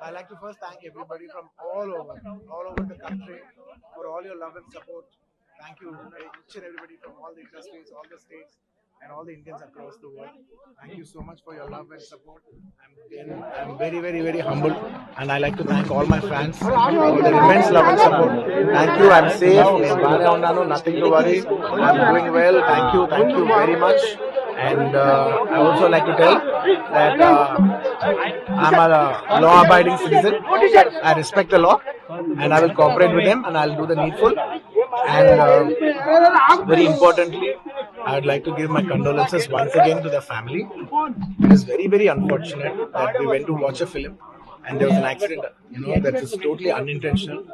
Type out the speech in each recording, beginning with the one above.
I like to first thank everybody from all over the country for all your love and support. Thank you, each and everybody from all the industries, all the states, and all the Indians across the world. Thank you so much for your love and support. I'm very, very, very humbled, and I like to thank all my fans for their immense love and support. Thank you. I'm safe. Nothing to worry. I'm doing well. Thank you very much. And I also like to tell that I'm a law-abiding citizen. I respect the law, and I will cooperate with them, and I'll do the needful. And very importantly, I would like to give my condolences once again to the family. It is very, very unfortunate that we went to watch a film and there was an accident, that was totally unintentional.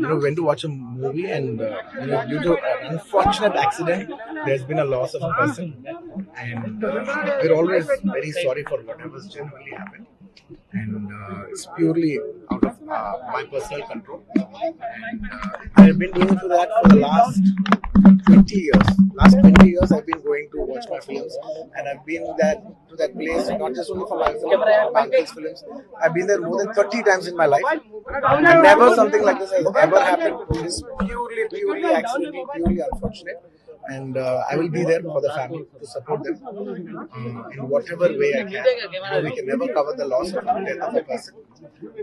Went to watch a movie and, due to an unfortunate accident, there's been a loss of a person. And we're always very sorry for whatever's genuinely happened. And it's purely out of my personal control. And I've been doing that for the last 20 years. Last 20 years, I've been going to watch my films, and I've been to that place not just only for my uncle's films. I've been there more than 30 times in my life. And never something like this has ever happened. It is purely accidental, purely unfortunate. And I will be there for the family to support them in whatever way I can. We can never cover the loss of the death of a person,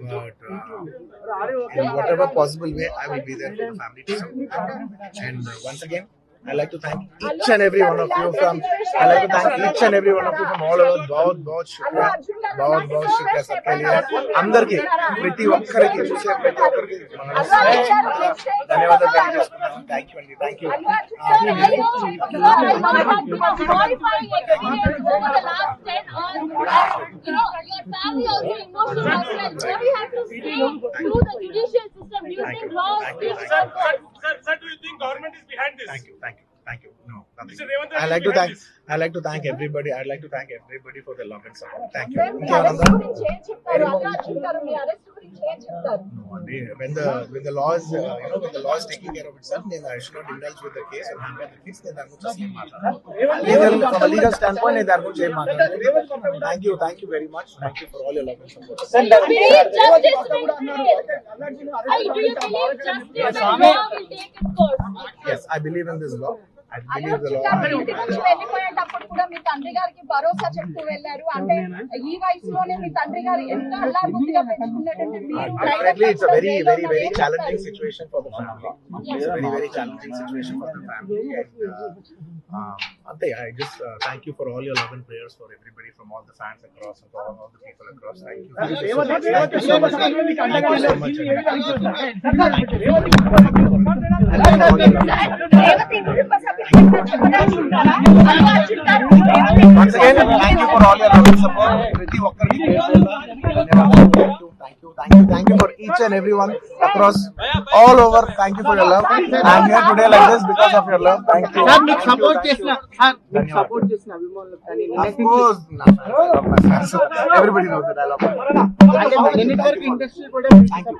but in whatever possible way, I will be there for the family to support them. And once again, I'd like to thank each and every one of you from all over. बहुत शुक्रिया सबके लिए अंदर की प्रति ఒక్కరి की చూసే ప్రతి ఒక్కరికి ధన్యవాదాలు తెలియజేస్తున్నాను. Thank you Sir, do you think government is behind this? Thank you. No, nothing. Mr. Revanth, I like to thank everybody. I'd like to thank everybody for their love and support. Thank you. When the law is when the law is taking care of itself, then I should not indulge with the case or hamper the case. Then from a legal standpoint, thank you very much. Thank you for all your love and support. Do you believe justice will take its course? Yes, I believe in this law. I believe the law. వెళ్ళిపోయేటప్పుడు కూడా మీ తండ్రి గారికి భరోసా చెప్తూ వెళ్ళారు. అంటే ఈ వయసులోనే మీ తండ్రి గారు ఎంత అల్లాబుద్ధిగా పెంచుకున్నట్టు Definitely, it's a very challenging situation for the family. It's a very challenging situation for the family. And Ante, I just thank you for all your love and prayers for everybody from all the fans across and for all the people across. Thank you. Thank you so much. Once again, thank you for all your love and support. ప్రతి ఒక్కరికి thank you for each and everyone across all over. Thank you for your love. I'm here today like this because of your love. Thank you. Support చేసిన అభిమానులు కానీ Of course, I love my fans. Everybody knows that I love my fans. అంటే ఎన్నిటి వరకు industry కూడా Thank you.